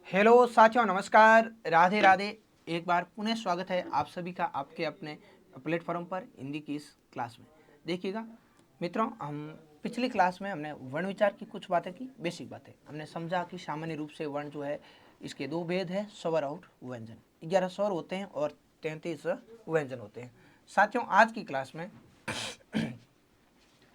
Hello साथियों, नमस्कार, राधे राधे। एक बार पुनः स्वागत है आप सभी का आपके अपने प्लेटफॉर्म पर हिंदी की इस क्लास में। देखिएगा मित्रों, हम पिछली क्लास में हमने वर्ण विचार की कुछ बातें की, बेसिक बातें हमने समझा कि सामान्य रूप से वर्ण जो है इसके दो भेद है, स्वर और व्यंजन। 11 स्वर होते हैं और 33 व्यंजन होते हैं। साथियों, आज की क्लास में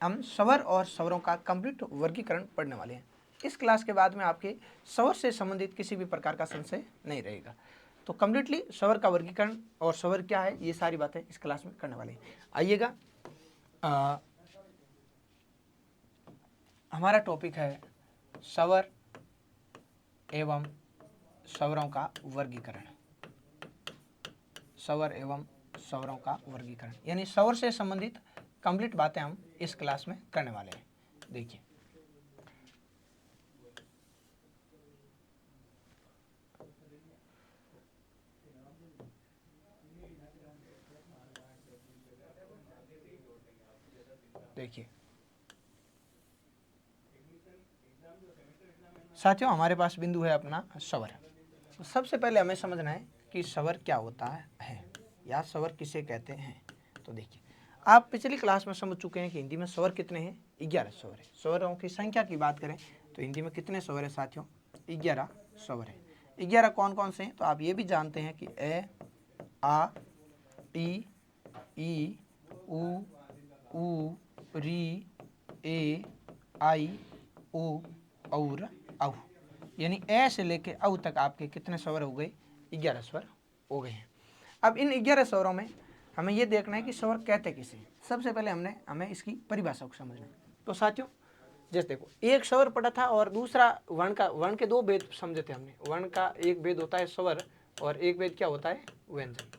हम स्वर और स्वरों का कंप्लीट वर्गीकरण पढ़ने वाले हैं। इस क्लास के बाद में आपके स्वर से संबंधित किसी भी प्रकार का संशय नहीं रहेगा। तो कम्प्लीटली स्वर का वर्गीकरण और स्वर क्या है, ये सारी बातें इस क्लास में करने वाले हैं। आइएगा, हमारा टॉपिक है स्वर एवं स्वरों का वर्गीकरण। स्वर एवं स्वरों का वर्गीकरण यानी स्वर से संबंधित कंप्लीट बातें हम इस क्लास में करने वाले हैं। देखिए, साथियों, हमारे पास बिंदु है अपना स्वर। तो सबसे पहले हमें समझना है कि स्वर क्या होता है या स्वर किसे कहते हैं। तो देखिए, आप पिछली क्लास में समझ चुके हैं कि हिंदी में स्वर कितने हैं, 11 स्वर है। स्वरों की संख्या की बात करें तो हिंदी में कितने स्वर है साथियों, 11 स्वर है। 11 कौन कौन से हैं, तो आप ये भी जानते हैं कि ए, आ, इ, ई, उ, री, ए, आई, ओ और औ, यानी ए से लेके औ तक आपके कितने स्वर हो गए, 11 स्वर हो गए हैं। अब इन 11 स्वरों में हमें यह देखना है कि स्वर कहते किसे। सबसे पहले हमें इसकी परिभाषा को समझना है। तो साथियों, जैसे देखो, एक स्वर पढ़ा था और दूसरा वर्ण के दो भेद समझे थे हमने। वर्ण का एक भेद होता है स्वर और एक भेद क्या होता है, व्यंजन।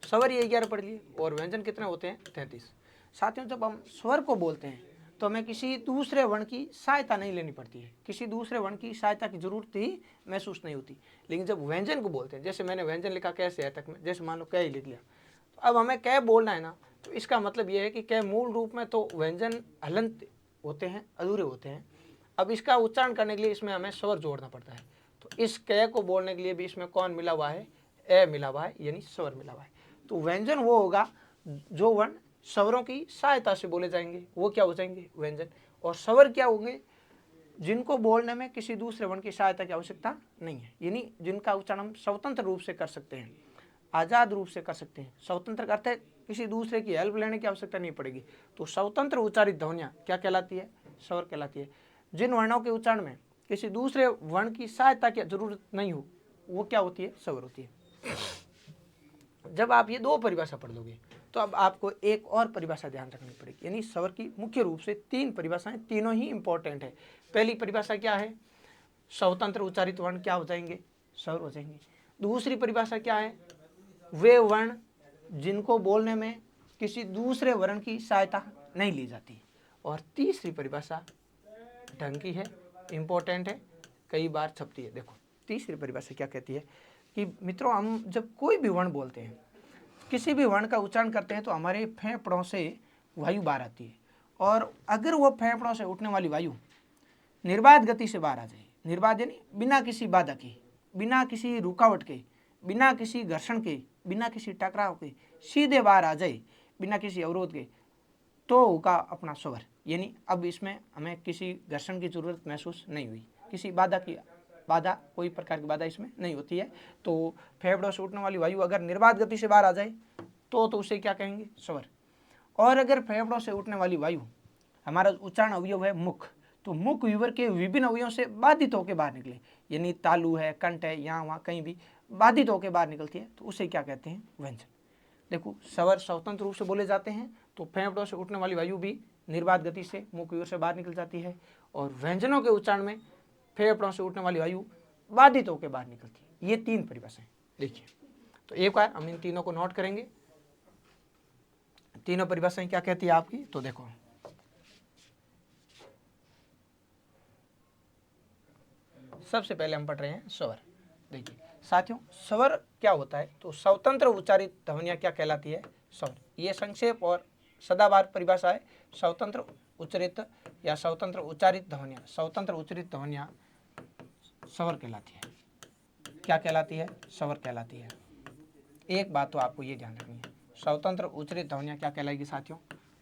स्वर ये 11 पढ़ लिए और व्यंजन कितने होते हैं, 33। साथियों, जब हम स्वर को बोलते हैं तो हमें किसी दूसरे वर्ण की सहायता नहीं लेनी पड़ती है, किसी दूसरे वर्ण की सहायता की जरूरत ही महसूस नहीं होती। लेकिन जब व्यंजन को बोलते हैं, जैसे मैंने व्यंजन लिखा कैसे है तक में, जैसे मान लो कै ही लिख लिया, तो अब हमें कै बोलना है ना, तो इसका मतलब यह है कि कै मूल रूप में तो व्यंजन हलंत होते हैं, अधूरे होते हैं। अब इसका उच्चारण करने के लिए इसमें हमें स्वर जोड़ना पड़ता है। तो इस कै को बोलने के लिए भी इसमें कौन मिला हुआ है, ए मिला हुआ है, यानी स्वर मिला हुआ है। तो व्यंजन वो होगा जो वर्ण स्वरों की सहायता से बोले जाएंगे, वो क्या हो जाएंगे, व्यंजन। और स्वर क्या होंगे, जिनको बोलने में किसी दूसरे वर्ण की सहायता की आवश्यकता नहीं है, यानी जिनका उच्चारण हम स्वतंत्र रूप से कर सकते हैं, आजाद रूप से कर सकते हैं। स्वतंत्र करते हैं, किसी दूसरे की हेल्प लेने की आवश्यकता नहीं पड़ेगी। तो स्वतंत्र उच्चारित ध्वनियां क्या कहलाती है, स्वर कहलाती है। जिन वर्णों के उच्चारण में किसी दूसरे वर्ण की सहायता की जरूरत नहीं हो, वो क्या होती है, स्वर होती है। जब आप ये दो परिभाषा पढ़ लोगे तो अब आपको एक और परिभाषा ध्यान रखनी पड़ेगी, यानी स्वर की मुख्य रूप से 3 परिभाषाएं, तीनों ही इंपॉर्टेंट है। पहली परिभाषा क्या है, स्वतंत्र उच्चारित वर्ण क्या हो जाएंगे, स्वर हो जाएंगे। दूसरी परिभाषा क्या है, वे वर्ण जिनको बोलने में किसी दूसरे वर्ण की सहायता नहीं ली जाती। और तीसरी परिभाषा ढंग की है, इंपॉर्टेंट है, कई बार छपती है। देखो, तीसरी परिभाषा क्या कहती है कि मित्रों, हम जब कोई भी वर्ण बोलते हैं, किसी भी वर्ण का उच्चारण करते हैं, तो हमारे फेफड़ों से वायु बाहर आती है। और अगर वो फेफड़ों से उठने वाली वायु निर्बाध गति से बाहर आ जाए, निर्बाध यानी बिना किसी बाधा के, बिना किसी रुकावट के, बिना किसी घर्षण के, बिना किसी टकराव के सीधे बाहर आ जाए, बिना किसी अवरोध के, तो होगा अपना स्वर। यानी अब इसमें हमें किसी घर्षण की जरूरत महसूस नहीं हुई, किसी बाधा कोई प्रकार की बाधा इसमें नहीं होती है। तो फेफड़ों से उठने वाली वायु अगर निर्बाध गति से बाहर आ जाए तो उसे क्या कहेंगे, स्वर। और अगर फेफड़ों से उठने वाली वायु, हमारा उच्चारण अवयव है मुख, तो मुख विवर के विभिन्न अवयवों से बाधित होकर बाहर निकले, यानी तालु है, कंठ है, यहाँ वहाँ कहीं भी बाधित होकर बाहर निकलती है, तो उसे क्या कहते हैं, व्यंजन। देखो, स्वर स्वतंत्र रूप से बोले जाते हैं तो फेफड़ों से उठने वाली वायु भी निर्बाध गति से मुख विवर से बाहर निकल जाती है। और व्यंजनों के उच्चारण में फेफड़ों से उठने वाली वायु बाधित होकर बाहर निकलती है। ये 3 परिभाषाएं देखिए। तो एक बार हम इन तीनों को नोट करेंगे। तीनों परिभाषाएं क्या कहती है आपकी, तो देखो, सबसे पहले हम पढ़ रहे हैं स्वर। देखिए साथियों, स्वर क्या होता है, तो स्वतंत्र उच्चारित ध्वनियां क्या कहलाती है, स्वर। ये संक्षेप और सदाबहार परिभाषा है। स्वतंत्र उच्चारित या स्वतंत्र उच्चारित ध्वनियां, स्वतंत्र उच्चारित ध्वनियां स्वर कहलाती है। क्या कहलाती है? स्वर कहलाती है। एक बात तो आपको ये ध्यान रखनी है, स्वतंत्र उच्चारित ध्वनियाँ क्या कहलाएगी साथियों?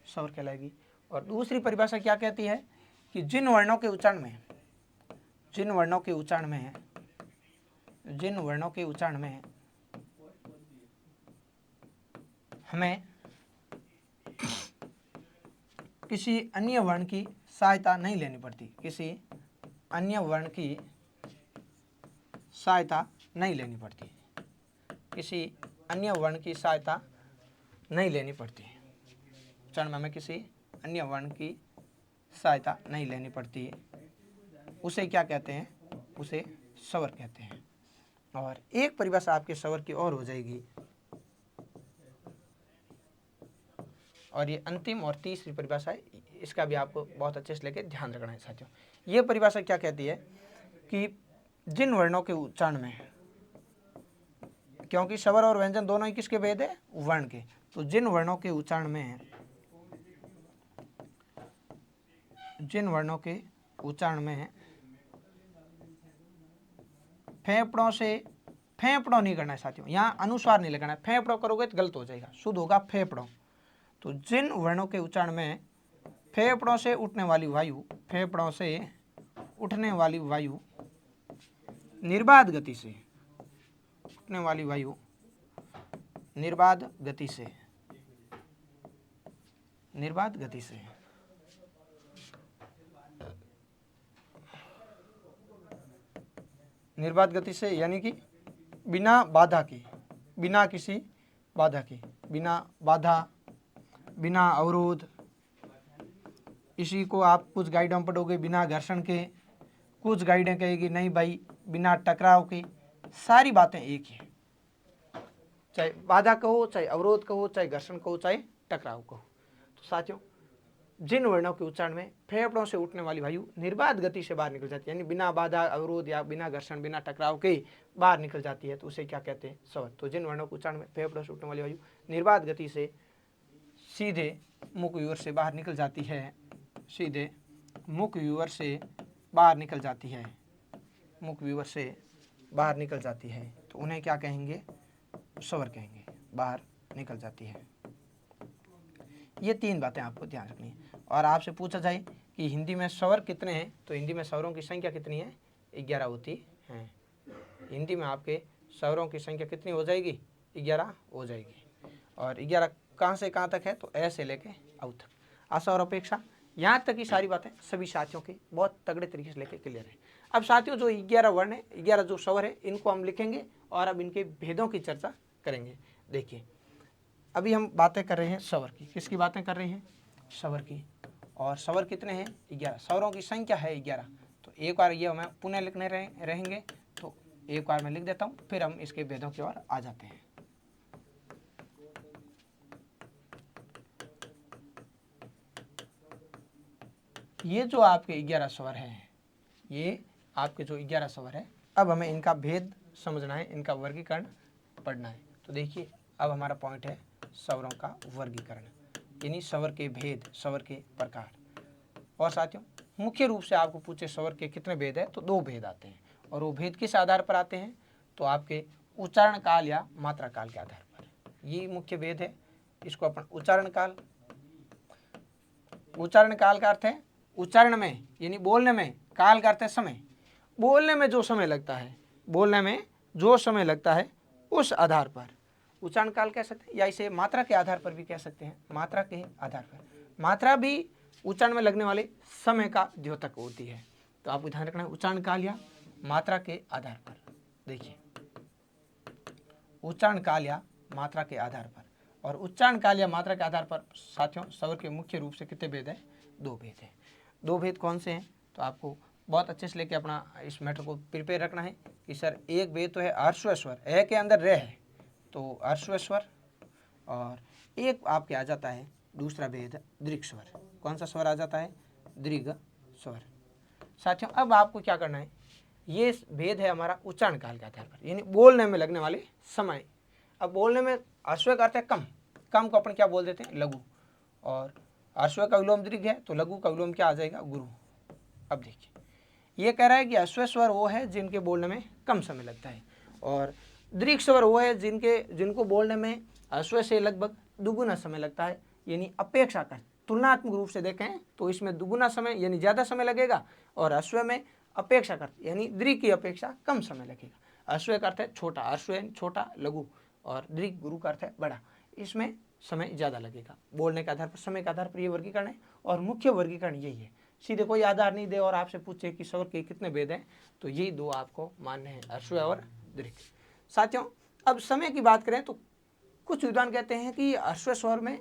स्वर कहलाएगी। और दूसरी परिभाषा क्या कहती है कि जिन वर्णों के उच्चारण में हमें किसी अन्य वर्ण की सहायता नहीं लेनी पड़ती, किसी अन्य वर्ण की सहायता नहीं लेनी पड़ती, किसी अन्य वर्ण की सहायता नहीं लेनी पड़ती, उच्चारण में हमें किसी अन्य वर्ण की सहायता नहीं लेनी पड़ती, उसे क्या कहते हैं? उसे स्वर कहते हैं। और एक परिभाषा आपके स्वर की और हो जाएगी, और ये अंतिम और तीसरी परिभाषा है, इसका भी आपको बहुत अच्छे से लेके ध्यान रखना है साथियों। ये परिभाषा क्या कहती है कि जिन वर्णों के उच्चारण में, क्योंकि स्वर और व्यंजन दोनों ही किसके भेद है? वर्ण के। तो जिन वर्णों के उच्चारण में फेफड़ों नहीं करना है साथियों, यहाँ अनुस्वार नहीं लगाना है। फेफड़ों करोगे तो गलत हो जाएगा, शुद्ध होगा फेफड़ों। तो जिन वर्णों के उच्चारण में फेफड़ों से उठने वाली वायु निर्बाध गति से निर्बाध गति से यानी कि बिना किसी बाधा के, बिना अवरोध, इसी को आप कुछ गाइडों में पढ़ोगे बिना घर्षण के, कुछ गाइडें कहेगी नहीं भाई बिना टकराव के। सारी बातें एक ही है, चाहे बाधा कहो, चाहे अवरोध कहो, चाहे घर्षण कहो, चाहे टकराव कहो। तो साथियों, जिन वर्णों के उच्चारण में फेफड़ों से उठने वाली वायु निर्बाध गति से बाहर निकल जाती है, यानी बिना बाधा, अवरोध या बिना घर्षण, बिना टकराव के बाहर निकल जाती है, तो उसे क्या कहते हैं? स्वर। तो जिन वर्णों के उच्चारण में फेफड़ों से उठने वाली वायु निर्बाध गति से सीधे मुख विवर से बाहर निकल जाती है, तो उन्हें क्या कहेंगे? स्वर कहेंगे, बाहर निकल जाती है। ये तीन बातें आपको ध्यान रखनी है। और आपसे पूछा जाए कि हिंदी में स्वर कितने हैं, तो हिंदी में स्वरों की संख्या कितनी है? 11 होती है। हिंदी में आपके स्वरों की संख्या कितनी हो जाएगी? 11 हो जाएगी। और 11 कहाँ से कहाँ तक है? तो ए से लेके औ तक। आशा और अपेक्षा यहाँ तक की सारी बातें सभी साथियों की बहुत तगड़े तरीके से लेके क्लियर है। अब साथियों, जो 11 वर्ण है, 11 जो स्वर है, इनको हम लिखेंगे और अब इनके भेदों की चर्चा करेंगे। देखिए, अभी हम बातें कर रहे हैं स्वर की। किसकी बातें कर रहे हैं? स्वर की। और स्वर कितने हैं? 11। स्वरों की संख्या है 11। तो एक बार ये हमें पुनः लिखने रहेंगे, तो एक बार मैं लिख देता हूँ, फिर हम इसके भेदों की ओर आ जाते हैं। ये जो आपके 11 स्वर हैं, ये आपके जो 11 स्वर है, अब हमें इनका भेद समझना है, इनका वर्गीकरण पढ़ना है। तो देखिए, अब हमारा पॉइंट है स्वरों का वर्गीकरण, यानी स्वर के भेद, स्वर के प्रकार। और साथियों, मुख्य रूप से आपको पूछे स्वर के कितने भेद है, तो 2 भेद आते हैं। और वो भेद किस आधार पर आते हैं? तो आपके उच्चारण काल या मात्रा काल के आधार पर। ये मुख्य भेद है। इसको अपन उच्चारण काल का अर्थ है उच्चारण में, यानी बोलने में, काल का अर्थ है समय। बोलने में जो समय लगता है उस आधार पर उच्चारण काल कह सकते हैं, या इसे मात्रा के आधार पर भी कह सकते हैं। मात्रा के आधार पर, मात्रा भी उच्चारण में लगने वाले समय का द्योतक होती है। तो आपको ध्यान रखना है उच्चारण काल या मात्रा के आधार पर। देखिए, उच्चारण काल या मात्रा के आधार पर, और उच्चारण काल या मात्रा के आधार पर साथियों स्वर के मुख्य रूप से कितने भेद हैं? 2 भेद हैं। 2 भेद कौन से हैं? तो आपको बहुत अच्छे से लेके अपना इस मैटर को प्रिपेयर रखना है कि सर एक भेद तो है ह्रस्व स्वर, ए के अंदर रे है, तो ह्रस्व स्वर। और एक आपके आ जाता है दूसरा भेद दीर्घ स्वर। कौन सा स्वर आ जाता है? दीर्घ स्वर। साथियों, अब आपको क्या करना है, ये भेद है हमारा उच्चारण काल के आधार पर, यानी बोलने में लगने वाले समय। अब बोलने में ह्रस्व का अर्थ है कम, कम को अपन क्या बोल देते हैं? लघु। और ह्रस्व का विलोम दीर्घ है, तो लघु का विलोम क्या आ जाएगा? गुरु। अब देखिए, ये कह रहा है कि अश्व स्वर वो है जिनके बोलने में कम समय लगता है, और दीर्घ स्वर वो है जिनको बोलने में अश्व से लगभग दुगुना समय लगता है। यानी अपेक्षाकृत तुलनात्मक रूप से देखें तो इसमें दुगुना समय यानी ज़्यादा समय लगेगा, और अश्व में अपेक्षाकृत यानी दीर्घ की अपेक्षा कम समय लगेगा। अश्व का अर्थ है छोटा, अश्व छोटा लघु, और दीर्घ गुरु का अर्थ है बड़ा, इसमें समय ज़्यादा लगेगा। बोलने के आधार पर, समय के आधार पर ये वर्गीकरण है, और मुख्य वर्गीकरण यही है। सीधे कोई आधार नहीं दे और आपसे पूछे कि स्वर के कितने भेद हैं, तो यही दो आपको मानने हैं, अश्व और दीर्घ। साथियों, अब समय की बात करें तो कुछ विद्वान कहते हैं कि अश्व स्वर में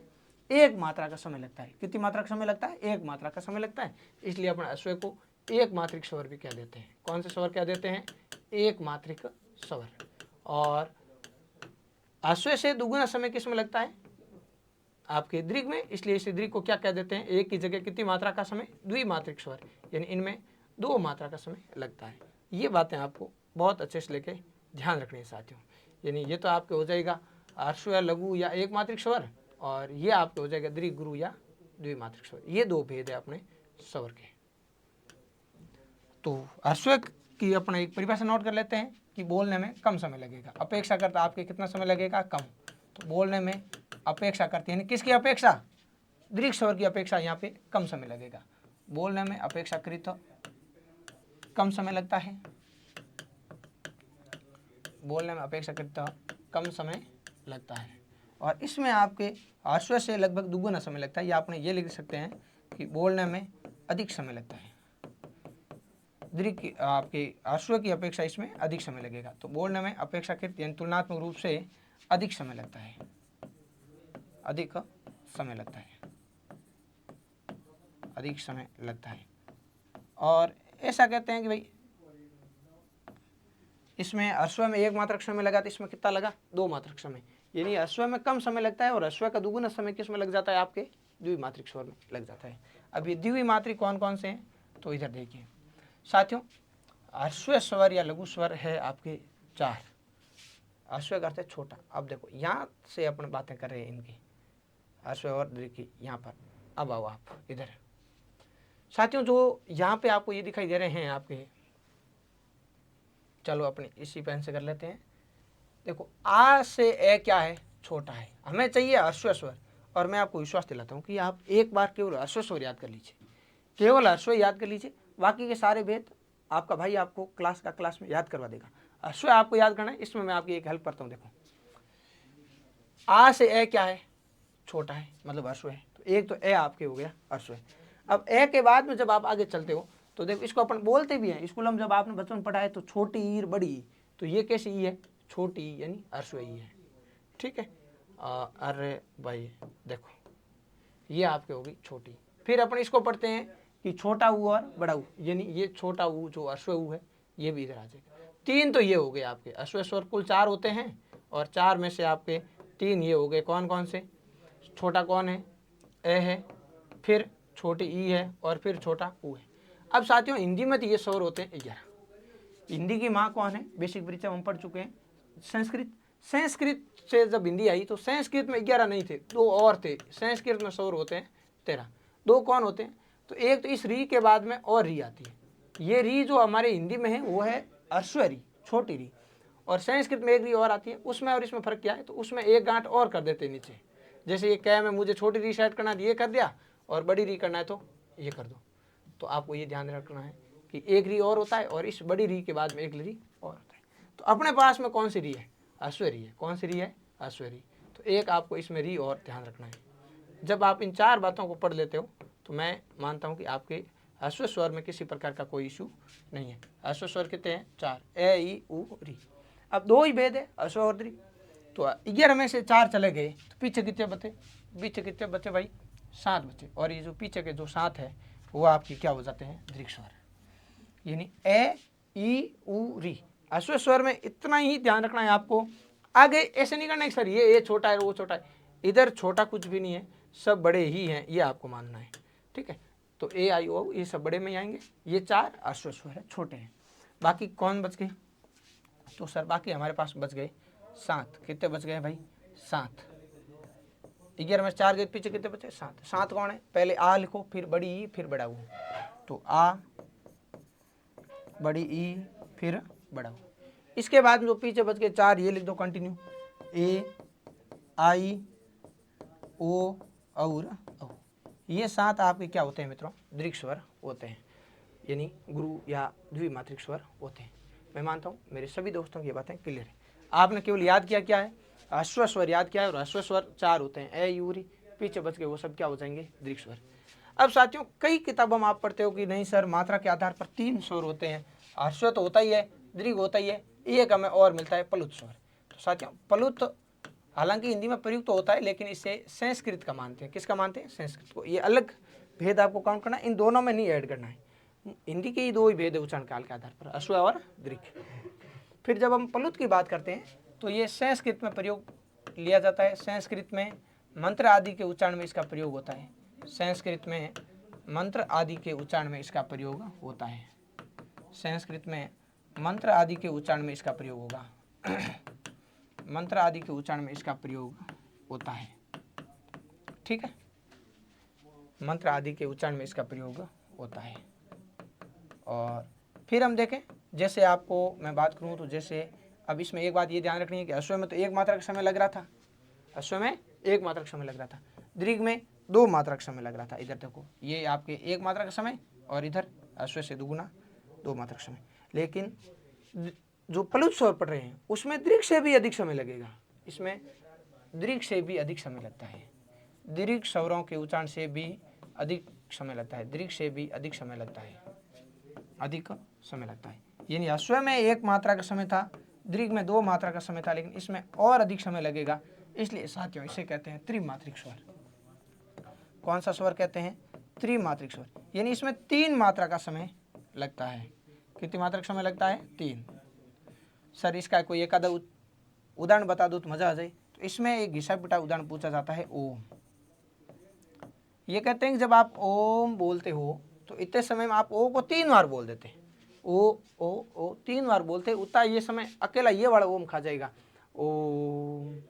एक मात्रा का समय लगता है। कितनी मात्रा का समय लगता है? एक मात्रा का समय लगता है, इसलिए अपन अश्व को एक मात्रिक स्वर भी कह देते हैं। कौन से स्वर कह देते हैं? एक मात्रिक स्वर। और अश्व से दुगुना समय किसमें लगता है? आपके दीर्घ में, इसलिए इसे दीर्घ को क्या कह देते हैं? एक की जगह कितनी मात्रा का समय? द्विमात्रिक स्वर, यानी इनमें दो मात्रा का समय लगता है। ये बातें आपको बहुत अच्छे से लेके ध्यान रखनी है साथियों। यानी ये तो आपके हो जाएगा अश्व या लघु या एक मात्रिक स्वर, और ये आपके हो जाएगा दीर्घ गुरु या द्विमात्रिक स्वर। ये दो भेद है अपने स्वर के। तो अश्व की अपने एक परिभाषा नोट कर लेते हैं कि बोलने में कम समय लगेगा। अपेक्षाकृत आपके कितना समय लगेगा? कम। तो बोलने में अपेक्षाकृत यानी किसकी अपेक्षा? दीर्घ स्वर की अपेक्षा यहाँ पे कम समय लगेगा। बोलने में अपेक्षाकृत कम समय लगता है, बोलने में अपेक्षाकृत कम समय लगता है, और इसमें आपके अश्व से लगभग दुगुना समय लगता है। या आपने ये लिख सकते हैं कि बोलने में अधिक समय लगता है। दीर्घ की आपके अश्व की अपेक्षा इसमें अधिक समय लगेगा। तो बोलने में अपेक्षाकृत यानी तुलनात्मक रूप से अधिक समय लगता है, अधिक समय लगता है, अधिक समय लगता है। और ऐसा कहते हैं कि भाई इसमें अश्व में एक मात्रक समय लगा तो इसमें कितना लगा? दो मात्रक समय। यानी अश्व में कम समय लगता है और अश्व का दुगुना समय किस में लग जाता है? आपके द्विमात्रिक स्वर में लग जाता है। अब ये द्विमात्रिक कौन कौन से हैं? तो इधर देखिए साथियों, अश्व स्वर या लघु स्वर है आपके चार। अश्व का अर्थ है छोटा। अब देखो यहाँ से अपन बातें कर रहे हैं इनकी, अश्व और दीर्घ की। यहाँ पर अब आओ आप इधर साथियों, जो यहाँ पे आपको ये दिखाई दे रहे हैं आपके, चलो अपने इसी पेन से कर लेते हैं। देखो आ से ए क्या है? छोटा है। हमें चाहिए अश्व स्वर, और मैं आपको विश्वास दिलाता हूँ कि आप एक बार केवल अश्व स्वर याद कर लीजिए, केवल अश्व याद कर लीजिए, बाकी के सारे भेद आपका भाई आपको क्लास में याद करवा देगा। अश्व आपको याद करना है, इसमें मैं आपकी एक हेल्प करता हूँ। देखो आ से ए क्या है? छोटा है, मतलब अश्व है। तो एक तो ए आपके हो गया अश्व। अब ए के बाद में जब आप आगे चलते हो तो देखो इसको अपन बोलते भी हैं स्कूल में, जब आपने बचपन में पढ़ा है तो छोटी ईर बड़ी ई, तो ये कैसी ई है? छोटी ई यानी अश्व ई है। ठीक है। अरे भाई देखो ये आपके होगी छोटी। फिर अपन इसको पढ़ते हैं कि छोटा ऊ और बड़ा ऊ, यानी ये छोटा ऊ जो अश्व ऊ है ये भी इधर आ जाएगा। तीन तो ये हो गए आपके अश्व स्वर, कुल चार होते हैं, और चार में से आपके तीन ये हो गए। कौन कौन से? छोटा कौन है? ए है, फिर छोटी ई है, और फिर छोटा ऊ है। अब साथियों हिंदी में तो ये स्वर होते हैं 11। हिंदी की माँ कौन है? बेसिक परिचय हम पढ़ चुके हैं। संस्कृत। संस्कृत से जब हिंदी आई तो संस्कृत में 11 नहीं थे, दो और थे। संस्कृत में स्वर होते हैं 13। दो कौन होते हैं? तो एक तो इस री के बाद में और री आती है। ये री जो हमारे हिंदी में है वो है अश्व री, छोटी री, और संस्कृत में एक री और आती है। उसमें और इसमें फर्क क्या है? तो उसमें एक गांठ और कर देते हैं नीचे। जैसे ये क्या में मुझे छोटी री सेट करना है ये कर दिया, और बड़ी री करना है तो ये कर दो। तो आपको ये ध्यान रखना है कि एक री और होता है, और इस बड़ी री के बाद में एक री और होता है। तो अपने पास में कौन सी री है? अश्व री है। कौन सी री है? अश्व री। तो एक आपको इसमें री और ध्यान रखना है। जब आप इन चार बातों को पढ़ लेते हो तो मैं मानता हूँ कि आपके अश्व स्वर में किसी प्रकार का कोई इशू नहीं है। अश्व स्वर कितने हैं? चार, ए ई उ री। अब दो ही भेद है अश्व और री। तो 11 में से 4 चले गए तो पीछे कितने बचे? पीछे कितने बचे भाई? 7 बचे। और ये जो पीछे के जो 7 है वो आपकी क्या हो जाते हैं? दीर्घ स्वर, यानी ए ई उ री। अश्व स्वर में इतना ही ध्यान रखना है आपको। आगे ऐसे नहीं करना है सर ये छोटा है वो छोटा है, इधर छोटा कुछ भी नहीं है, सब बड़े ही हैं, ये आपको मानना है। ठीक है। तो ए आई ओ ये सब बड़े में आएंगे। ये 4 अश्व स्वर है, छोटे हैं। बाकी कौन बच गए? तो सर बाकी हमारे पास बच गए 7। कितने बच गए भाई? 7। 11 में 4 गए, पीछे कितने बचे? 7। 7 कौन है? पहले आ लिखो, फिर बड़ी ई, फिर बड़ा ऊ। तो आ, बड़ी ई, फिर बड़ा ओ। इसके बाद जो पीछे बच के 4 ये लिख दो कंटिन्यू, ए, आई, ओ और औ। ये 7 आपके क्या होते हैं मित्रों, दीर्घ स्वर होते हैं, यानी गुरु या द्विमात्रिक स्वर होते हैं। मैं मानता हूँ मेरे सभी दोस्तों की ये बातें क्लियर है। आपने केवल याद किया क्या है, ह्रस्व स्वर याद किया है, और ह्रस्व स्वर 4 होते हैं, ए, यूरी, पीछे बच के वो सब क्या हो जाएंगे, दीर्घ स्वर। अब साथियों कई किताबों में आप पढ़ते हो कि नहीं सर मात्रा के आधार पर 3 स्वर होते हैं, ह्रस्व तो होता ही है, दीर्घ होता ही है, एक हमें और मिलता है प्लुत स्वर। तो साथियों प्लुत हालांकि हिंदी में प्रयुक्त तो होता है, लेकिन इसे संस्कृत का मानते हैं। किसका मानते हैं, संस्कृत को। ये अलग भेद आपको काउंट करना है, इन दोनों में नहीं ऐड करना है। हिंदी के ही 2 ही भेद है उच्चारण काल के आधार पर, ह्रस्व और दीर्घ। फिर जब हम प्लुत की बात करते हैं तो ये संस्कृत में प्रयोग लिया जाता है। संस्कृत में मंत्र आदि के उच्चारण में इसका प्रयोग होता है। संस्कृत में मंत्र आदि के उच्चारण में इसका प्रयोग होता है। संस्कृत में मंत्र आदि के उच्चारण में इसका प्रयोग होगा। मंत्र आदि के उच्चारण में इसका प्रयोग होता है, ठीक है। मंत्र आदि के उच्चारण में इसका प्रयोग होता है। और फिर हम देखें, जैसे आपको मैं बात करूं तो जैसे अब इसमें एक बात ये ध्यान रखनी है कि ह्रस्व में तो 1 मात्रा का समय लग रहा था, ह्रस्व में 1 मात्रा का समय लग रहा था, दीर्घ में 2 मात्रा का समय लग रहा था। इधर देखो ये आपके 1 मात्रा का समय, और इधर ह्रस्व से दुगुना 2 मात्रा का समय। लेकिन जो प्लुत स्वर पढ़ रहे हैं उसमें दीर्घ से भी अधिक समय लगेगा, इसमें दीर्घ से भी अधिक समय लगता है। दीर्घ स्वरों के उच्चारण से भी अधिक समय लगता है, दीर्घ से भी अधिक समय लगता है, अधिक समय लगता है। यानी ह्रस्व में 1 मात्रा का समय था, दीर्घ में 2 मात्रा का समय था, लेकिन इसमें और अधिक समय लगेगा। इसलिए साथियों इसे कहते हैं त्रिमात्रिक स्वर। कौन सा स्वर कहते हैं, त्रिमात्रिक स्वर। यानी इसमें 3 मात्रा का समय लगता है। कितनी मात्रा का समय लगता है, 3। सर इसका कोई एक आधा उदाहरण बता दो तो मजा आ जाए। तो इसमें एक घिसा पिटा उदाहरण पूछा जाता है, ओम। ये कहते हैं कि जब आप ओम बोलते हो तो इतने समय में आप ओ को 3 बार बोल देते हैं, ओ 3 बार बोलते हैं, उतना ये समय अकेला ये वाला ओम खा जाएगा, ओम।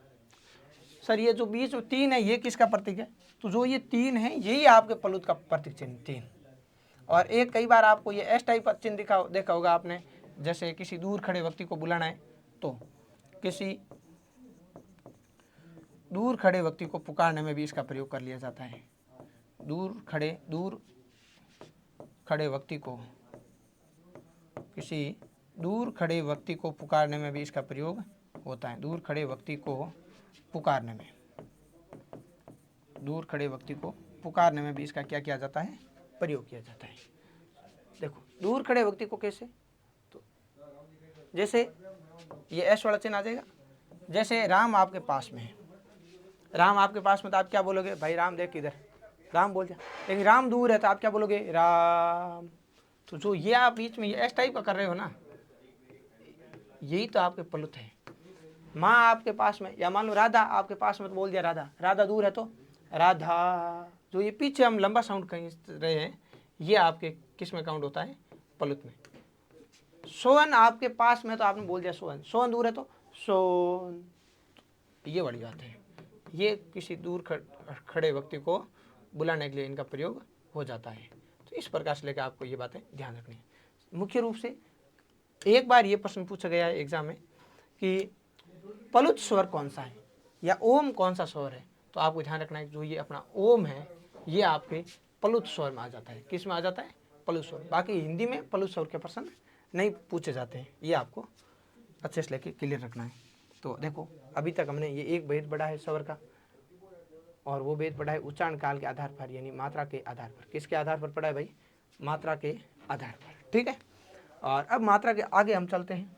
सर ये जो बीच में 3 है ये किसका प्रतीक है, तो जो ये 3 है यही आपके प्लुत का प्रतीक चिन्ह 3। और एक कई बार आपको ये एस टाइप का चिन्ह देखा होगा आपने, जैसे किसी दूर खड़े व्यक्ति को बुलाना है तो किसी दूर खड़े व्यक्ति को पुकारने में भी इसका प्रयोग कर लिया जाता है। दूर खड़े व्यक्ति को, किसी दूर खड़े व्यक्ति को पुकारने में भी इसका प्रयोग होता है। दूर खड़े व्यक्ति को पुकारने में, दूर खड़े व्यक्ति को पुकारने में भी इसका क्या किया जाता है, प्रयोग किया जाता है। देखो दूर खड़े व्यक्ति को कैसे, तो जैसे ये एस वाला चिन्ह आ जाएगा। जैसे राम आपके पास में है, राम आपके पास में तो आप क्या बोलोगे, भाई राम देख किधर, राम बोल जा। लेकिन राम दूर है तो आप क्या बोलोगे, राम। तो जो ये आप बीच में ये एस टाइप का कर रहे हो ना, यही तो आपके प्लुत है। माँ आपके पास में, या मान लो राधा आपके पास में तो बोल दिया राधा, राधा दूर है तो राधा। जो ये पीछे हम लंबा साउंड कह रहे हैं ये आपके किस में काउंट होता है, प्लुत में। सोन आपके पास में तो आपने बोल दिया सोन, सोन दूर है तो सोन। ये बड़ी बात है, ये किसी दूर खड़े व्यक्ति को बुलाने के लिए इनका प्रयोग हो जाता है। तो इस प्रकार से लेकर आपको ये बातें ध्यान रखनी है। मुख्य रूप से एक बार ये प्रश्न पूछा गया है एग्जाम में कि प्लुत स्वर कौन सा है या ओम कौन सा स्वर है, तो आपको ध्यान रखना है जो ये अपना ओम है ये आपके प्लुत स्वर में आ जाता है। किस में आ जाता है, प्लुत स्वर। बाकी हिंदी में प्लुत स्वर के प्रश्न नहीं पूछे जाते हैं, ये आपको अच्छे से लेके क्लियर रखना है। तो देखो अभी तक हमने ये एक भेद पढ़ा है स्वर का, और वो भेद पढ़ा है उच्चारण काल के आधार पर, यानी मात्रा के आधार पर। किसके आधार पर पढ़ा है भाई, मात्रा के आधार पर, ठीक है। और अब मात्रा के आगे हम चलते हैं,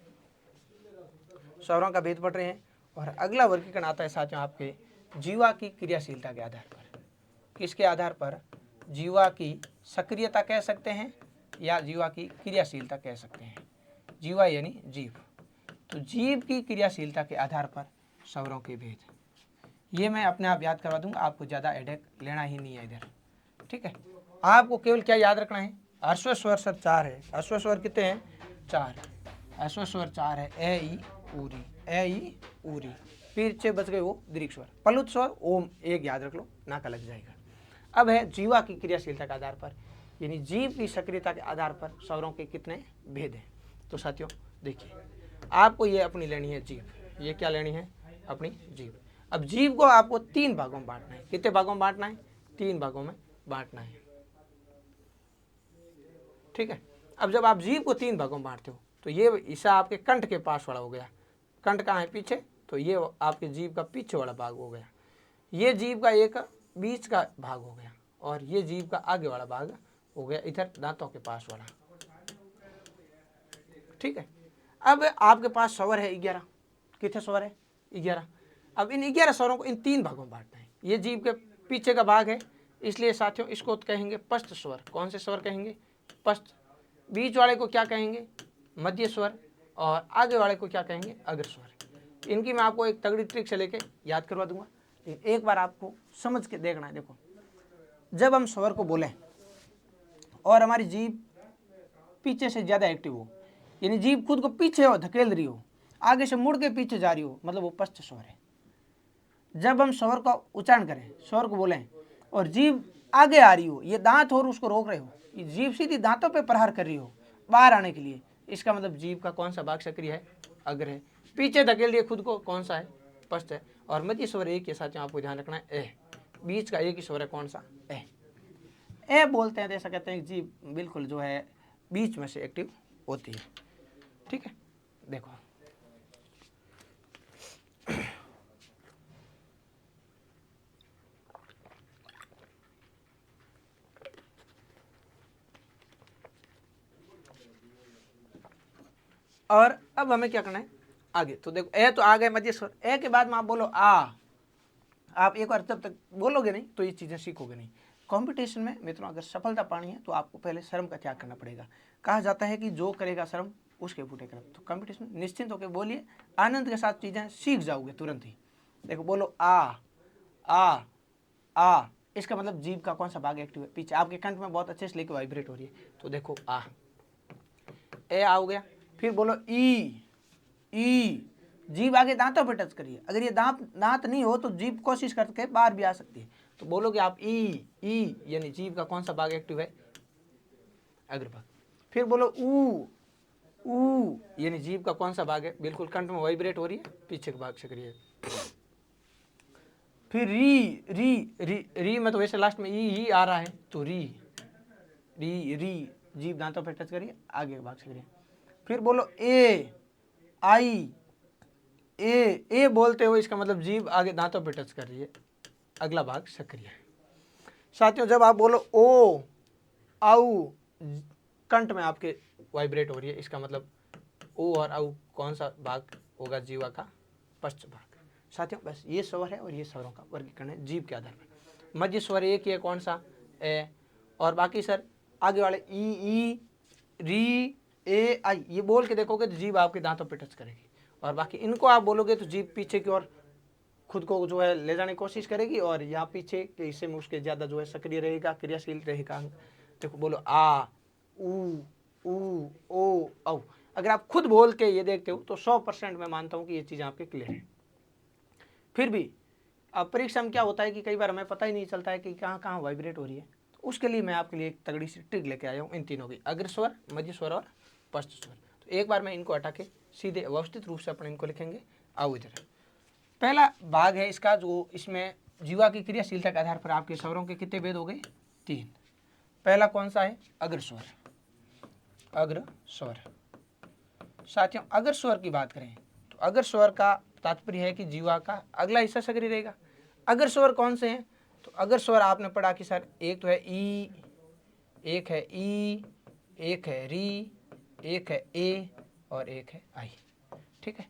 स्वरों का भेद पढ़ रहे हैं। और अगला वर्गीकरण आता है साथियों आपके जीवा की क्रियाशीलता के आधार पर। किसके आधार पर, जीवा की सक्रियता कह सकते हैं या जीवा की क्रियाशीलता कह सकते हैं। जीवा यानी जीव, तो जीव की क्रियाशीलता के आधार पर स्वरों के भेद। ये मैं अपने आप याद करवा दूंगा, आपको ज़्यादा हेडेक लेना ही नहीं है इधर, ठीक है। आपको केवल क्या याद रखना है, ह्रस्व स्वर सर 4 है। ह्रस्व स्वर कितने हैं, 4। ह्रस्व स्वर 4 है, ए ई ऊरी, ए ई ऊरी। पीछे बच गए वो दीर्घ स्वर। प्लुत स्वर ओम एक याद रख लो, नाका लग जाएगा। अब है जीवा की क्रियाशीलता के आधार पर, यानी जीव की सक्रियता के आधार पर स्वरों के कितने भेद हैं। तो साथियों देखिए, आपको ये अपनी लेनी है जीव, ये क्या लेनी है अपनी जीव। अब जीव को आपको 3 भागों में बांटना है। कितने भागों में बांटना है? 3 भागों में बांटना है, ठीक है। अब जब आप जीव को 3 भागों में बांटते हो तो ये हिस्सा आपके कंठ के पास वाला हो गया। कंठ कहाँ है? पीछे। तो ये आपके जीव का पीछे वाला भाग हो गया। ये जीव का एक बीच का भाग हो गया और ये जीव का आगे वाला भाग हो गया इधर दांतों के पास वाला, ठीक है। अब आपके पास स्वर है 11। कितने स्वर है? 11। अब इन 11 स्वरों को इन 3 भागों में बांटना है। ये जीव के पीछे का भाग है, इसलिए साथियों इसको कहेंगे पश्च स्वर। कौन से स्वर कहेंगे? पश्च। बीच वाले को क्या कहेंगे? मध्य स्वर। और आगे वाले को क्या कहेंगे? अग्र स्वर। इनकी मैं आपको एक तगड़ी ट्रिक से लेके याद करवा दूंगा, लेकिन एक बार आपको समझ के देखना है। देखो, जब हम स्वर को बोलें और हमारी जीभ पीछे से ज़्यादा एक्टिव हो, यानी जीभ खुद को पीछे हो धकेल रही हो, आगे से मुड़ के पीछे जा रही हो, मतलब वो पश्च स्वर है। जब हम स्वर का उच्चारण करें, स्वर को बोलें और जीभ आगे आ रही हो, ये दांत और उसको रोक रहे हो, ये जीभ सीधी दांतों पे प्रहार कर रही हो बाहर आने के लिए, इसका मतलब जीभ का कौन सा भाग सक्रिय है? अग्र है। पीछे धकेल रही है खुद को, कौन सा है? पश्च है। और मध्य स्वर एक के साथ आपको ध्यान रखना है ए। बीच का एक ही स्वर है, कौन सा? ए बोलते हैं तो ऐसा कहते हैं कि जीभ बिल्कुल जो है बीच में से एक्टिव होती है, ठीक है। देखो, और अब हमें क्या करना है आगे। तो देखो, ए तो आ गए मध्य स्वर। ए के बाद में आप बोलो आ। आप एक बार जब तक बोलोगे नहीं तो ये चीज़ें सीखोगे नहीं। कंपटीशन में मित्रों अगर सफलता पानी है तो आपको पहले शर्म का त्याग करना पड़ेगा। कहा जाता है कि जो करेगा शर्म उसके फूटे कर्म। तो कंपटीशन निश्चिंत होकर बोलिए, आनंद के साथ चीज़ें सीख जाओगे तुरंत ही। देखो, बोलो आ आ आ। इसका मतलब जीभ का कौन सा भाग एक्टिव है? पीछे। आपके कंठ में बहुत अच्छे से लेके वाइब्रेट हो रही है। तो देखो आ, ए आ हो गया। फिर बोलो ई। ई, जीभ आगे दांतों पे टच करिए। अगर ये दांत नहीं हो तो जीभ कोशिश करके बाहर भी आ सकती है। तो बोलोगे आप ई, यानी जीभ का कौन सा भाग एक्टिव है? अग्र भाग। फिर बोलो ऊ, यानी जीभ का कौन सा भाग है? बिल्कुल कंठ में वाइब्रेट हो रही है, पीछे का भाग सक्रिय है। फिर री में तो वैसे लास्ट में ई आ रहा है, तो री, जीभ दांतों पे टच करिए, आगे का भाग सक्रिय। फिर बोलो ए आई। ए बोलते हो, इसका मतलब जीभ आगे दांतों पे टच कर रही है, अगला भाग सक्रिय है। साथियों, जब आप बोलो ओ आऊ, कंठ में आपके वाइब्रेट हो रही है, इसका मतलब ओ और आऊ कौन सा भाग होगा? जीवा का पश्च भाग। साथियों, बस ये स्वर है और ये स्वरों का वर्गीकरण है जीभ के आधार पर। मध्य स्वर एक ही है, कौन सा? ए। और बाकी सर आगे वाले ई री ए आई, ये बोल के देखोगे तो जीभ आपके दांतों पे टच करेगी। और बाकी इनको आप बोलोगे तो जीभ पीछे की ओर खुद को जो है ले जाने की कोशिश करेगी और यहाँ पीछे के हिस्से में उसके ज़्यादा जो है सक्रिय रहेगा, क्रियाशील रहेगा। देखो, बोलो आ ऊ ओ औ। अगर आप खुद बोल के ये देखते हो तो 100% मैं मानता हूँ कि ये चीज़ें आपके क्लियर है। फिर भी अब परीक्षा में क्या होता है कि कई बार हमें पता ही नहीं चलता है कि कहाँ कहाँ वाइब्रेट हो रही है। तो उसके लिए मैं आपके लिए एक तगड़ी सी ट्रिक लेके आया हूँ इन तीनों की, अग्र स्वर, मध्य स्वर और पश्च स्वर। तो एक बार मैं इनको हटा के सीधे व्यवस्थित रूप से अपने इनको लिखेंगे। आओ इधर। पहला भाग है इसका, जो इसमें जीवा की क्रियाशीलता के आधार पर आपके स्वरों के कितने भेद हो गए? 3। पहला कौन सा है? अग्र स्वर। अग्र स्वर। साथियों, अग्र स्वर की बात करें तो अग्र स्वर का तात्पर्य है कि जीवा का अगला हिस्सा सक्रिय रहेगा। अग्र स्वर कौन से हैं? तो अग्र स्वर आपने पढ़ा कि सर एक तो है ई, एक है ई, एक है री, एक है ए और एक है आई, ठीक है।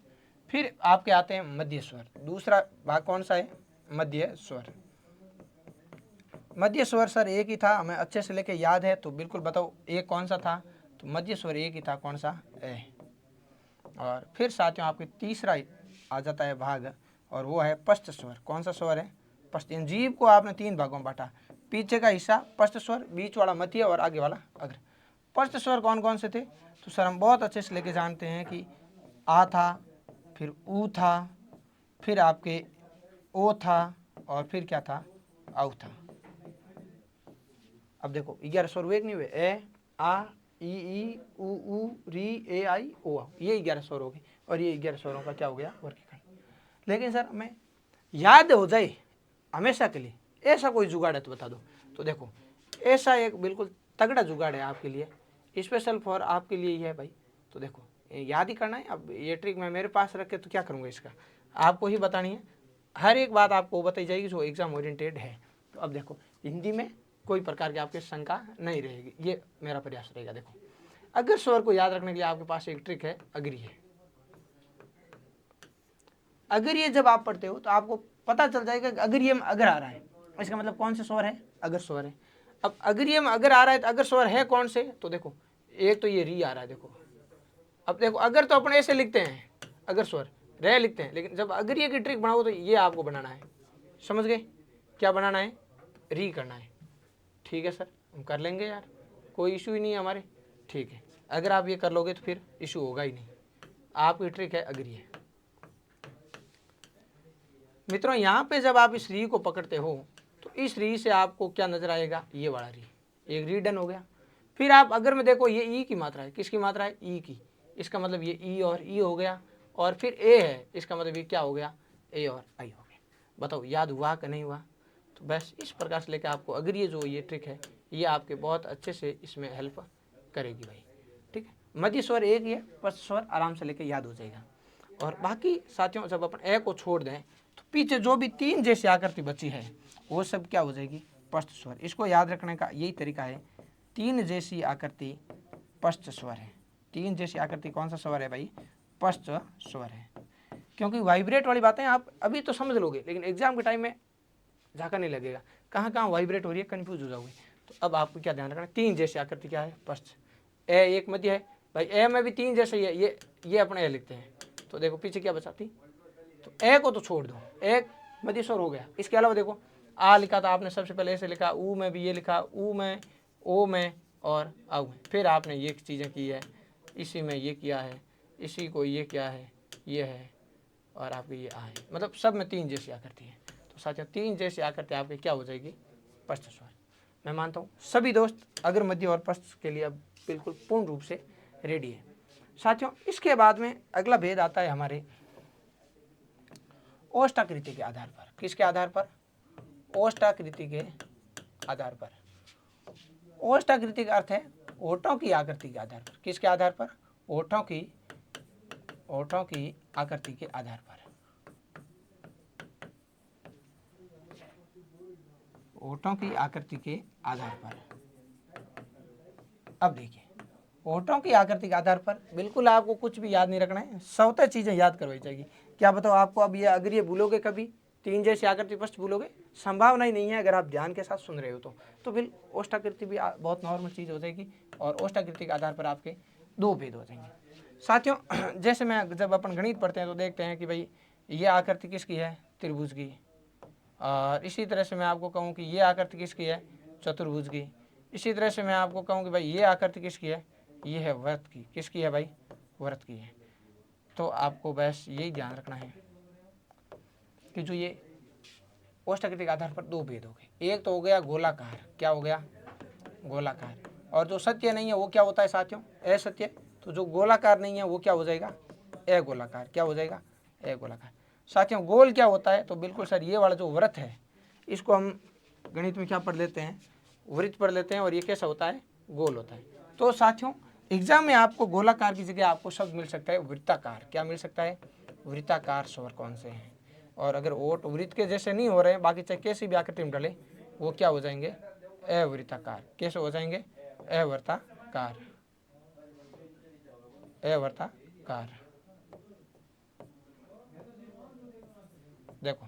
फिर आपके आते हैं मध्य स्वर। दूसरा भाग कौन सा है? मध्य स्वर। मध्य स्वर सर एक ही था, हमें अच्छे से लेके याद है तो बिल्कुल बताओ एक कौन सा था? तो मध्य स्वर एक ही था, कौन सा? ए। और फिर साथियों आपके तीसरा आ जाता है भाग और वो है पश्च स्वर। कौन सा स्वर है? पश्च। जीव को आपने 3 भागों में बांटा, पीछे का हिस्सा पश्च स्वर, बीच वाला मध्य और आगे वाला अग्र। पश्च स्वर कौन कौन से थे? तो सर हम बहुत अच्छे से लेके जानते हैं कि आ था, फिर ऊ था, फिर आपके ओ था और फिर क्या था? औ था। अब देखो 11 स्वर हुए कि नहीं हुए, ए आ ई उ री ए आई ओ आ, ये 11 स्वर हो गए और ये 11 स्वरों का क्या हो गया वर्गीकरण। लेकिन सर हमें याद हो जाए हमेशा के लिए, ऐसा कोई जुगाड़ है तो बता दो। तो देखो ऐसा एक बिल्कुल तगड़ा जुगाड़ है आपके लिए, स्पेशल फॉर आपके लिए ही है भाई। तो देखो याद ही करना है। अब ये ट्रिक मैं मेरे पास रख के तो क्या करूँगा, इसका आपको ही बतानी है। हर एक बात आपको बताई जाएगी जो एग्जाम ओरिएंटेड है। तो अब देखो हिंदी में कोई प्रकार की आपकी शंका नहीं रहेगी, ये मेरा प्रयास रहेगा। देखो अगर स्वर को याद रखने के लिए आपके पास एक ट्रिक है, अगर ये अगर ये जब आप पढ़ते हो तो आपको पता चल जाएगा कि अगर ये में अगर आ रहा है, इसका मतलब कौन से स्वर है, अगर स्वर है। अब अगर ये में अगर आ रहा है तो अगर स्वर है कौन से, तो देखो एक तो ये री आ रहा है। देखो अब देखो अगर तो अपने ऐसे लिखते हैं, अगर स्वर रह लिखते हैं, लेकिन जब अगर ये की ट्रिक बनाओ तो ये आपको बनाना है, समझ गए क्या बनाना है, री करना है। ठीक है सर, हम कर लेंगे यार, कोई इशू ही नहीं है हमारे। ठीक है, अगर आप ये कर लोगे तो फिर इशू होगा ही नहीं। आपकी ट्रिक है अगर ये। मित्रों यहाँ पे जब आप इस री को पकड़ते हो तो इस री से आपको क्या नजर आएगा, ये वाला री, एक री डन हो गया। फिर आप अगर में देखो ये ई की मात्रा है, किसकी मात्रा है, ई की, इसका मतलब ये ई और ई हो गया। और फिर ए है, इसका मतलब ये क्या हो गया, ए और आई हो गया। बताओ याद हुआ कि नहीं हुआ। तो बस इस प्रकार से लेकर आपको अगर ये जो ये ट्रिक है ये आपके बहुत अच्छे से इसमें हेल्प करेगी भाई। ठीक है, मध्य स्वर एक ही है, पश्च स्वर आराम से लेकर याद हो जाएगा। और बाकी साथियों जब अपन ए को छोड़ दें तो पीछे जो भी तीन जैसी आकृति बची है वो सब क्या हो जाएगी, पश्च स्वर। इसको याद रखने का यही तरीका है, तीन जैसी आकृति पश्च स्वर है। तीन जैसी आकृति कौन सा स्वर है भाई, पश्च स्वर है। क्योंकि वाइब्रेट वाली बातें आप अभी तो समझ लोगे, लेकिन एग्जाम के टाइम में झाका नहीं लगेगा, कहाँ कहाँ वाइब्रेट हो रही है, कंफ्यूज हो जाओगे। तो अब आपको क्या ध्यान रखना, तीन जैसी आकृति क्या है, पश्च। ए एक मध्य है भाई, ए में भी तीन जैसे ही है, ये अपने ए लिखते हैं। तो देखो पीछे क्या बचाती, तो ए को तो छोड़ दो, एक मध्य स्वर हो गया। इसके अलावा देखो आ लिखा था आपने सबसे पहले ऐसे लिखा, ऊ में भी ये लिखा, ऊ में, ओ में और आऊ में। फिर आपने ये चीज़ें की है, इसी में ये किया है, इसी को ये किया है, ये है, और आपकी ये आ है। मतलब सब में तीन जैसी आकृति है। तो साथियों तीन जैसी आकृति आपकी क्या हो जाएगी, पश्च स्वर। मैं मानता हूँ सभी दोस्त अगर मध्य और पश्च के लिए अब बिल्कुल पूर्ण रूप से रेडी है। साथियों इसके बाद में अगला भेद आता है हमारे ओष्ठाकृति के आधार पर। किसके आधार पर, ओष्ठाकृति के आधार पर। ओष्ठाकृति का अर्थ है ओठों की आकृति के आधार पर। किसके आधार पर, ओठों की आकृति के आधार पर। ओठों की आकृति के आधार पर। अब देखिए ओठों की आकृति के आधार पर बिल्कुल आपको कुछ भी याद नहीं रखना है, स्वतः चीजें याद करवाई जाएगी। क्या बताओ आपको अब ये अगर ये भूलोगे कभी, तीन जैसी आकृति पश्च भूलोगे, संभावना ही नहीं है अगर आप ध्यान के साथ सुन रहे हो तो फिर ओष्ठाकृति भी बहुत नॉर्मल चीज हो जाएगी। और ओष्ठाकृति के आधार पर आपके दो भेद हो जाएंगे। साथियों जैसे मैं जब अपन गणित पढ़ते हैं तो देखते हैं कि भाई ये आकृति किसकी है, त्रिभुज की। और इसी तरह से मैं आपको कहूँ कि ये आकृति किसकी है, चतुर्भुज की। इसी तरह से मैं आपको कहूँ कि भाई ये आकृति किसकी है, ये है वृत्त की। किसकी है भाई, वृत्त की है। तो आपको बस यही ध्यान रखना है कि जो ये ओष्ठाकृति के आधार पर दो भेद हो गए। एक तो हो गया गोलाकार, क्या हो गया, गोलाकार। और जो सत्य नहीं है वो क्या होता है साथियों, असत्य। तो जो गोलाकार नहीं है वो क्या हो जाएगा, अगोलाकार। क्या हो जाएगा, अगोलाकार। साथियों गोल क्या होता है, तो बिल्कुल सर ये वाला जो वृत्त है इसको हम गणित में क्या पढ़ लेते हैं, वृत्त पढ़ लेते हैं। और ये कैसा होता है, गोल होता है। तो साथियों एग्जाम में आपको गोलाकार की जगह आपको शब्द मिल सकता है वृत्ताकार। क्या मिल सकता है, वृत्ताकार स्वर कौन से हैं। और अगर ओट वृत्त के जैसे नहीं हो रहे हैं, बाकी चाहे कैसी भी आकृति में डले, वो क्या हो जाएंगे, अवृत्ताकार। कैसे हो जाएंगे, अवर्ताकार, अवर्ताकार। देखो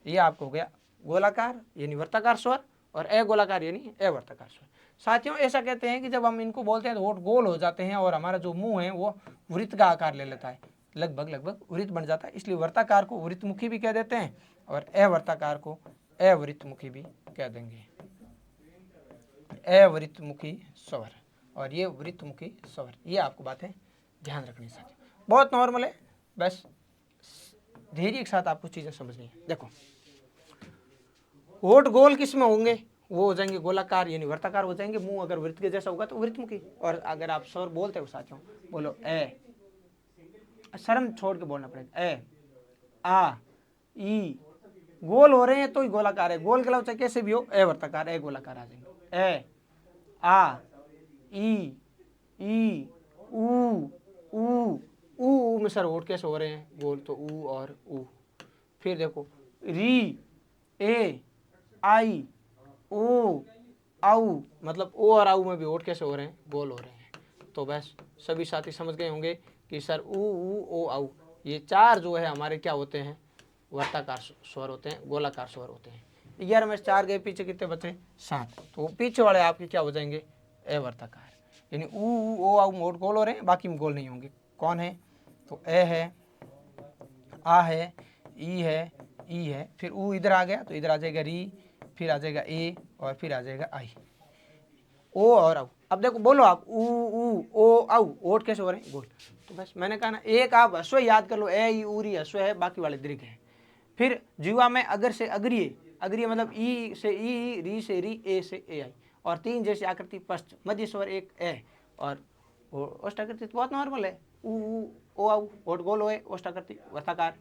ये आपको हो गया गोलाकार यानी वृत्ताकार स्वर और अगोलाकार यानी अवर्ताकार स्वर। साथियों ऐसा कहते हैं कि जब हम इनको बोलते हैं तो होठ गोल हो जाते हैं और हमारा जो मुंह है वो वृत्त का आकार ले लेता है, लगभग वृत्त बन जाता है। इसलिए वृत्ताकार को वृत्तमुखी भी कह देते हैं और अवर्ताकार को अवृत्तमुखी भी कह देंगे, अवृत्तमुखी स्वर। और ये वृत्तमुखी स्वर, ये आपको बातें ध्यान रखनी है साथियों, बहुत नॉर्मल है, बस धैर्य के साथ आपको चीजें समझनी है। देखो होठ गोल किस में होंगे, वो हो जाएंगे गोलाकार यानी वर्ताकार हो जाएंगे, मुंह अगर वृत्त के जैसा होगा तो वृत्तमुखी। और अगर आप स्वर बोलते हो साथियों, बोलो ए, शर्म छोड़ के बोलना पड़ेगा, ए आ ई, गोल हो रहे हैं तो ही गोलाकार है, गोल के अलावा चाहे कैसे भी हो ए वर्ताकार ए गोलाकार आ जाएंगे। ए आ ई ऊ में सर होठ कैसे हो रहे हैं गोल, तो ऊ और ऊ। फिर देखो री ए आई ओ आऊ, मतलब ओ और आऊ में भी होठ कैसे हो रहे हैं गोल हो रहे हैं। तो बस सभी साथी समझ गए होंगे कि सर ऊ ओ आऊ ये चार जो है हमारे क्या होते हैं, वर्ताकार स्वर होते हैं, गोलाकार स्वर होते हैं। 11 में 4 गए, पीछे कितने बचे 7, तो पीछे वाले आपके क्या हो जाएंगे अवर्ताकार, यानी ऊ ओ आऊ मोट गोल हो रहे हैं, बाकी में गोल नहीं होंगे। कौन है, तो ए है, आ है, ई है, फिर ऊ इधर आ गया तो इधर आ जाएगा री, फिर आ जाएगा ए और फिर आ जाएगा आई, ओ और आऊ। अब देखो बोलो आप ऊ ओ आऊ, ओट कैसे हो रहे हैं गोल। तो बस मैंने कहा ना, एक आप हस्व याद कर लो, ए ई ऊ री हस्व है, बाकी वाले दीर्घ है। फिर जीवा में अगर से अग्रिय, अग्रिय मतलब ई से ई, री से री, ए से ए आई, और 3 जैसी आकृति पश्च, मध्य स्वर एक ए, और ओष्ठाकृति तो बहुत नॉर्मल है, ऊ ओ आऊ, ओट गोल होए, ओष्ठाकृति वर्ताकार,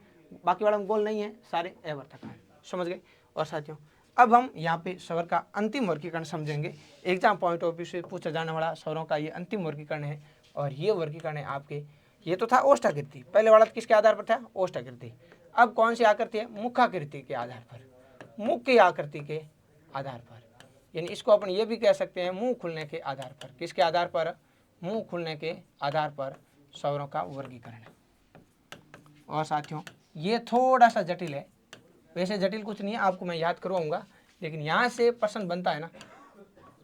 बाकी वाला में गोल नहीं है, सारे अवर्ताकार। समझ गए। और साथियों अब हम यहाँ पे स्वर का अंतिम वर्गीकरण समझेंगे। एग्जाम पॉइंट ऑफ व्यू से पूछा जाने वाला स्वरों का ये अंतिम वर्गीकरण है, और ये वर्गीकरण है आपके, ये तो था ओष्ठाकृति, पहले वाला किसके आधार पर था, ओष्ठाकृति। अब कौन सी आकृति है, मुखाकृति के आधार पर, मुख की आकृति के आधार पर, यानी इसको अपन ये भी कह सकते हैं मुंह खुलने के आधार पर। किसके आधार पर, मुंह खुलने के आधार पर स्वरों का वर्गीकरण। और साथियों ये थोड़ा सा जटिल है, वैसे जटिल कुछ नहीं है, आपको मैं याद करवाऊंगा, लेकिन यहाँ से प्रश्न बनता है ना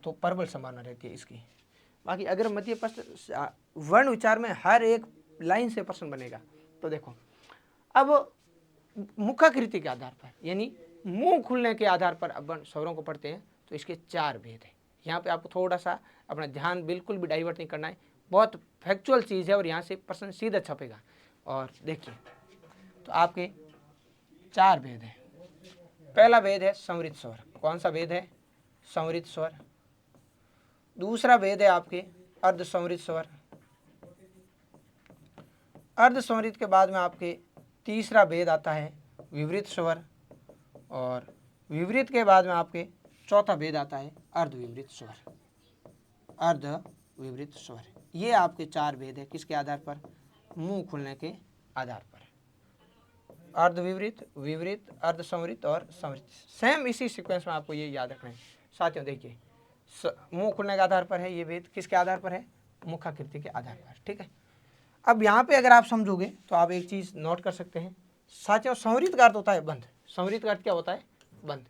तो प्रबल संभावना रहती है इसकी। बाकी अगर मध्य प्रश्न वर्ण विचार में हर एक लाइन से प्रश्न बनेगा। तो देखो अब मुखाकृति के आधार पर यानी मुंह खुलने के आधार पर अपन स्वरों को पढ़ते हैं, तो इसके 4 भेद हैं। यहाँ पे आपको थोड़ा सा अपना ध्यान बिल्कुल भी डाइवर्ट नहीं करना है, बहुत फैक्चुअल चीज़ है और यहाँ से प्रश्न सीधा छपेगा। और देखिए तो आपके 4 भेद हैं। पहला भेद है संवृत स्वर। कौन सा भेद है, संवृत स्वर। दूसरा भेद है आपके अर्ध संवृत स्वर। अर्ध संवृत के बाद में आपके तीसरा भेद आता है विवृत स्वर, और विवृत के बाद में आपके चौथा भेद आता है अर्धविवृत स्वर। अर्धविवृत स्वर, ये आपके 4 भेद है। किसके आधार पर, मुंह खुलने के आधार पर। अर्धविवृत, विवृत, अर्धसंवृत और संवृत, सेम इसी सीक्वेंस में आपको ये याद रखना है। साथियों देखिए मुंह खुलने के आधार पर है ये भेद, किसके आधार पर है, मुखाकृति के आधार पर। ठीक है, अब यहाँ पे अगर आप समझोगे तो आप एक चीज़ नोट कर सकते हैं साथियों, संवृत का अर्थ होता है बंद। संवृत का अर्थ क्या होता है, बंद।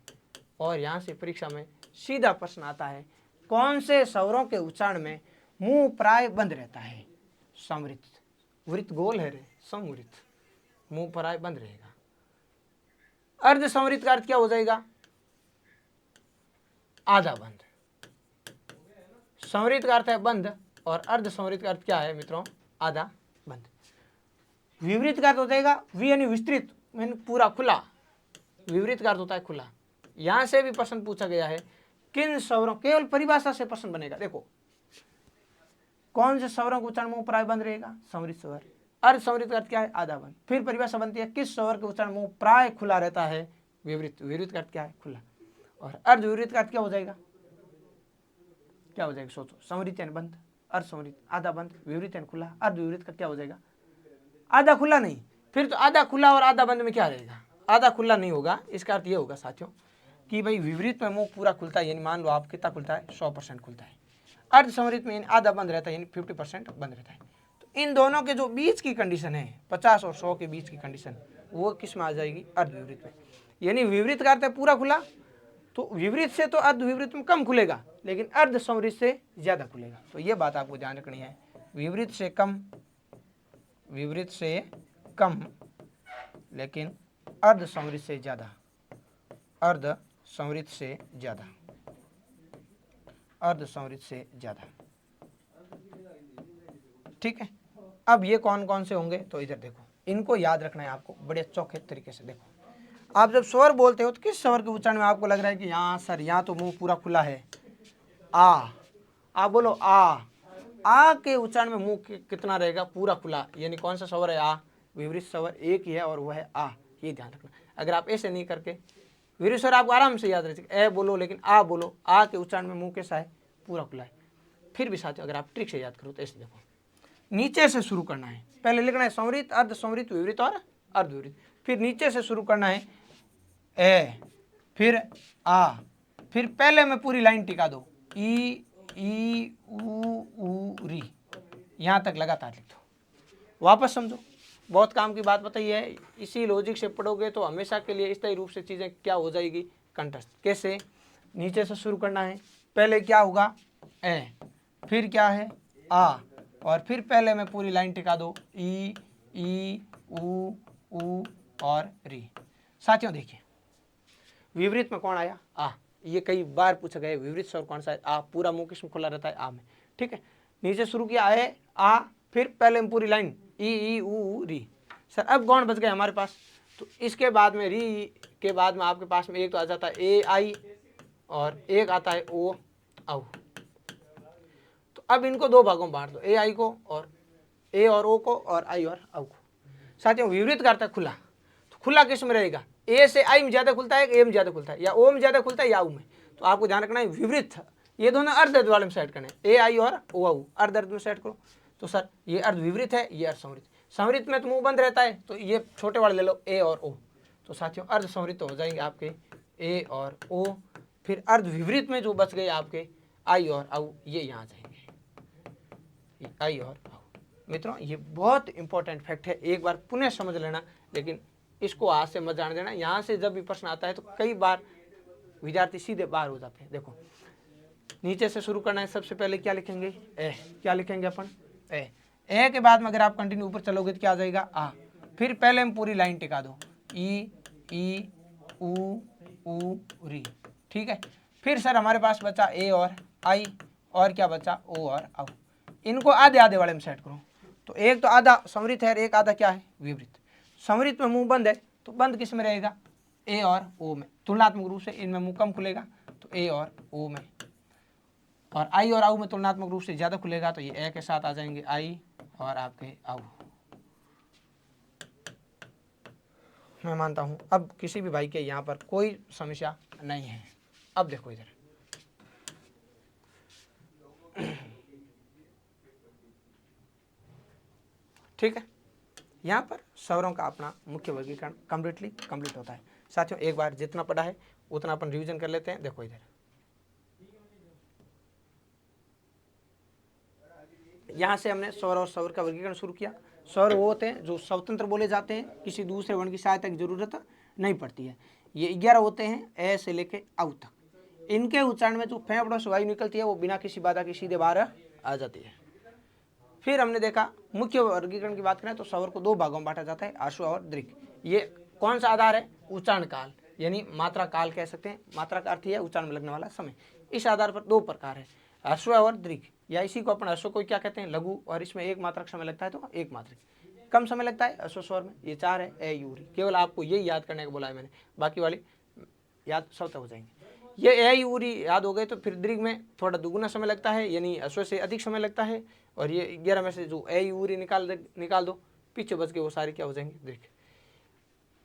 और यहाँ से परीक्षा में सीधा प्रश्न आता है, कौन से स्वरों के उच्चारण में मुंह प्राय बंद रहता है, संवृत। वृत्त गोल है रे, संवृत, मुंह प्राय बंद रहेगा। अर्ध संवृत का अर्थ क्या हो जाएगा, आधा बंद। संवृत का अर्थ है बंद, और अर्ध संवृत का अर्थ क्या है मित्रों, आधा बंद। विवृत का अर्थ हो जाएगा वी यानी विस्तृत, यानी पूरा खुला। विवृत का अर्थ होता है खुला। यहां से भी प्रश्न पूछा गया है किन स्वरों, केवल परिभाषा से प्रश्न बनेगा। देखो कौन से स्वरों का उच्चारण मुंह प्राय बंद रहेगा, संवृत स्वर। अर्ध संवृत का अर्थ क्या है, आधा बंद। फिर परिभाषा बनती है किस स्वर के उच्चारण मुंह प्राय खुला रहता है, विवृत। विवृत का अर्थ क्या है, खुला। और अर्ध विवृत का अर्थ क्या हो जाएगा, क्या हो जाएगा, सोचो। संवृत यानी बंद, अर्ध संवृत आधा बंद, विवृत यानी खुला, अर्ध विवृत का क्या हो जाएगा, आधा खुला नहीं। फिर तो आधा खुला और आधा बंद में क्या रहेगा, आधा खुला नहीं होगा। इसका अर्थ ये होगा साथियों कि भाई विवृत में मुंह पूरा खुलता है, यानी मान लो आप कितना खुलता है, 100% खुलता है। अर्ध संवृत में आधा बंद रहता है, यानी 50% बंद रहता है। तो इन दोनों के जो बीच की कंडीशन है, 50 और 100 के बीच की कंडीशन, वो किस में आ जाएगी, अर्ध विवृत में। यानी विवृत का अर्थ है पूरा खुला, तो विवृत से तो अर्ध विवृत में कम खुलेगा, लेकिन अर्ध संवृत से ज्यादा खुलेगा। तो ये बात आपको ध्यान रखनी है, विवृत से कम, विवृत से कम, लेकिन अर्ध संवृत से ज्यादा, अर्ध संवृत से ज्यादा, अर्ध संवृत से ज्यादा। ठीक है, अब ये कौन कौन से होंगे, तो इधर देखो, इनको याद रखना है आपको बड़े चौखे तरीके से। देखो आप जब स्वर बोलते हो तो किस स्वर के उच्चारण में आपको लग रहा है कि यहाँ सर यहाँ तो मुंह पूरा खुला है? आ, आप बोलो आ के उच्चारण में मुंह कितना रहेगा? पूरा खुला। यानी कौन सा स्वर है? आ। विपरीत स्वर एक ही है और वह है आ, ये ध्यान रखना। अगर आप ऐसे नहीं करके, विपरीत स्वर आपको आराम से याद रहे, ए बोलो लेकिन आ बोलो, आ के उच्चारण में मुंह कैसा है? पूरा खुला है। फिर भी साथियों अगर आप ट्रिक से याद करो तो ऐसे देखो, नीचे से शुरू करना है, पहले लिखना है संवृत, अर्ध संवृत, विपरीत और अर्ध विपरीत। फिर नीचे से शुरू करना है ए, फिर आ, फिर पहले में पूरी लाइन टिका दो, ई ऊ री, यहाँ तक लगातार लिख दो। वापस समझो, बहुत काम की बात बताई है। इसी लॉजिक से पढ़ोगे तो हमेशा के लिए स्थायी रूप से चीज़ें क्या हो जाएगी? कंठस्थ। कैसे? नीचे से शुरू करना है, पहले क्या होगा? ए, फिर क्या है? आ, और फिर पहले में पूरी लाइन टिका दो, ई ऊ और री। साथियों देखिए, विपरीत में कौन आया? आ। ये कई बार पूछा गया, विपरीत स्वर कौन सा है? आ। पूरा मुंह किसमें खुला रहता है? आ में। ठीक है, नीचे शुरू किया है आ, फिर पहले में पूरी लाइन ई ऊ री। सर अब कौन बच गए हमारे पास? तो इसके बाद में री के बाद में आपके पास में एक तो आ जाता है ए आई और एक आता है ओ औ। तो अब इनको दो भागों में बांट दो, ए आई को और ए और ओ को और आई और औ को। साथियों विपरीत करता है खुला, तो खुला किस में रहेगा? ए से आई में ज्यादा खुलता है, ए में ज्यादा खुलता है, या ओ में ज्यादा खुलता है या ऊ में? तो आपको ध्यान रखना है विपरीत, ये दोनों अर्ध अर्ध वाले में सेट करने, ए आई और ओ औ अर्ध अर्ध में सेट करो। तो सर ये अर्ध विपरीत है, ये अर्ध संवृत। संवृत में तो मुंह बंद रहता है, तो ये छोटे वाले ले लो ए और ओ। तो साथियों अर्ध संवृत हो जाएंगे आपके ए और ओ। फिर अर्ध विपरीत में जो बच गए आपके आई और औ, ये यहाँ जाएंगे, आई और औ। मित्रों ये बहुत इंपॉर्टेंट फैक्ट है, एक बार पुनः समझ लेना, लेकिन इसको आज से मत जान देना। यहाँ से जब भी प्रश्न आता है तो कई बार विद्यार्थी सीधे बाहर हो जाते हैं। देखो नीचे से शुरू करना है, सबसे पहले क्या लिखेंगे? ए। क्या लिखेंगे अपन? ए के बाद में अगर आप कंटिन्यू ऊपर चलोगे तो क्या आ जाएगा? आ। फिर पहले में पूरी लाइन टिका दो, ई ऊ री। ठीक है, फिर सर हमारे पास बचा ए और आई, और क्या बचा? ओ और औ। इनको आधे आधे वाले में सेट करो। तो एक तो आधा संवृत है, एक आधा क्या है? विपरीत। संवृत में मुंह बंद है, तो बंद किस में रहेगा? ए और ओ में। तुलनात्मक रूप से इनमें मुंह कम खुलेगा, तो ए और ओ में। और आई और आऊ में तुलनात्मक रूप से ज्यादा खुलेगा, तो ये ए के साथ आ जाएंगे आई और आपके आऊ। मैं मानता हूं अब किसी भी भाई के यहाँ पर कोई समस्या नहीं है। अब देखो इधर, ठीक है, यहाँ पर स्वरों का अपना मुख्य वर्गीकरण कंप्लीट होता है। साथियों एक बार जितना पढ़ा है उतना अपन रिवीजन कर लेते हैं। देखो इधर, यहाँ से हमने स्वर और स्वर का वर्गीकरण शुरू किया। स्वर वो होते हैं जो स्वतंत्र बोले जाते हैं, किसी दूसरे वर्ण की सहायता की जरूरत नहीं पड़ती है। ये 11 होते हैं, ए से लेके औ तक। इनके उच्चारण में जो फेफड़ों से वायु निकलती है वो बिना किसी बाधा के सीधे बाहर आ जाती है। फिर हमने देखा मुख्य वर्गीकरण की बात करें तो स्वर को दो भागों में बांटा जाता है, आश्व और दीर्घ। ये कौन सा आधार है? उच्चारण काल, यानी मात्रा काल कह सकते हैं। मात्रा का अर्थ है उच्चारण में लगने वाला समय। इस आधार पर दो प्रकार है, आश्व और दीर्घ, या इसी को अपन अश्व को क्या कहते हैं? लघु। और इसमें एक मात्रक समय लगता है, तो एक मात्रक कम समय लगता है अश्व स्वर में। ये 4 है, ए यू री। केवल आपको यही याद करने को बोला है मैंने, बाकी वाली याद स्वतः हो जाएंगे। ये ए यू री याद हो गए तो फिर दीर्घ में थोड़ा दुगुना समय लगता है, यानी अश्व से अधिक समय लगता है। और ये 11 में से जो ए यू री निकाल दो, पीछे बच के वो सारे क्या हो जाएंगे? दीर्घ।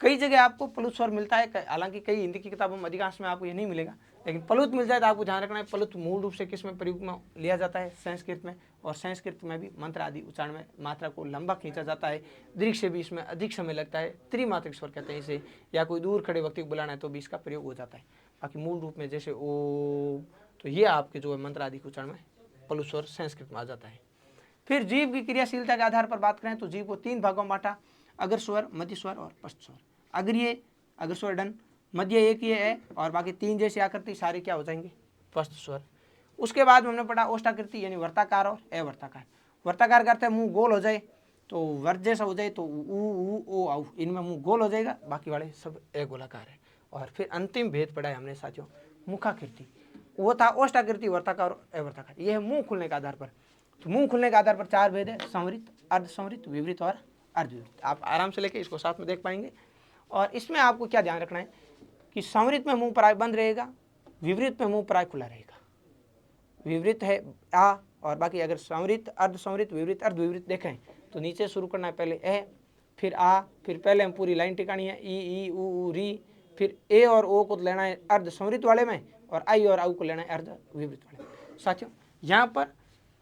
कई जगह आपको प्लुत स्वर मिलता है, हालांकि कई हिंदी की किताबों में अधिकांश में आपको ये नहीं मिलेगा, लेकिन प्लुत मिल जाए तो आपको ध्यान रखना है। प्लुत मूल रूप से किस में प्रयोग में लिया जाता है? संस्कृत में। और संस्कृत में भी मंत्र आदि उच्चारण में मात्रा को लंबा खींचा जाता है। दीर्घ से भी इसमें अधिक समय लगता है, त्रिमात्रिक स्वर कहते हैं इसे, या कोई दूर खड़े व्यक्ति को बुलाना है तो भी इसका प्रयोग हो जाता है। बाकी मूल रूप में जैसे ओ, तो ये आपके जो है मंत्र आदि उच्चारण में प्लुत स्वर संस्कृत में आ जाता है। फिर जीव की क्रियाशीलता के आधार पर बात करें तो जीव को 3 भागों में बांटा, अग्र स्वर, मध्य स्वर और पश्च स्वर। अग्र स्वर डन, मध्य एक ही है, और बाकी 3 जैसी आकृति सारे क्या हो जाएंगे? पश्च स्वर। उसके बाद हमने पढ़ा ओष्ठाकृति, यानी वर्ताकार और अवर्ताकार। वर्ताकार का अर्थ है मुंह गोल हो जाए, तो वर्त जैसा हो जाए, तो ऊ ओ औ, इनमें मुंह गोल हो जाएगा, बाकी वाले सब अगोलाकार है। और फिर अंतिम भेद पढ़ा है हमने साथियों मुखाकृति, वो था ओष्ठाकृति, वर्ताकार और अवर्ताकार। यह है मुंह खुलने के आधार पर। तो मुंह खुलने के आधार पर 4 भेद है, संवृत, अर्ध संवृत, विवृत और अर्धविवृत। आप आराम से लेके इसको साथ में देख पाएंगे। और इसमें आपको क्या ध्यान रखना है कि संवृत में मुंह प्राय बंद रहेगा, विवृत में मुंह प्राय खुला रहेगा। विवृत है आ, और बाकी अगर संवृत, अर्ध संवृत, विवृत, अर्ध विवृत देखें तो नीचे शुरू करना है, पहले ए, फिर आ, फिर पहले हम पूरी लाइन टिकानी है, ई ऊ री, फिर ए और ओ को लेना है अर्ध संवृत वाले में, और आई और आउ को लेना है अर्ध विवृत वाले में। साथियों, यहाँ पर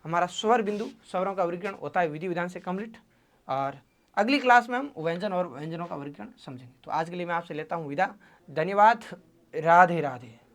हमारा स्वर बिंदु, स्वरों का वर्गीकरण होता है विधि विधान से कंप्लीट, और अगली क्लास में हम व्यंजन और व्यंजनों का वर्गीकरण समझेंगे। तो आज के लिए मैं आपसे लेता हूँ विदा। धन्यवाद। राधे राधे।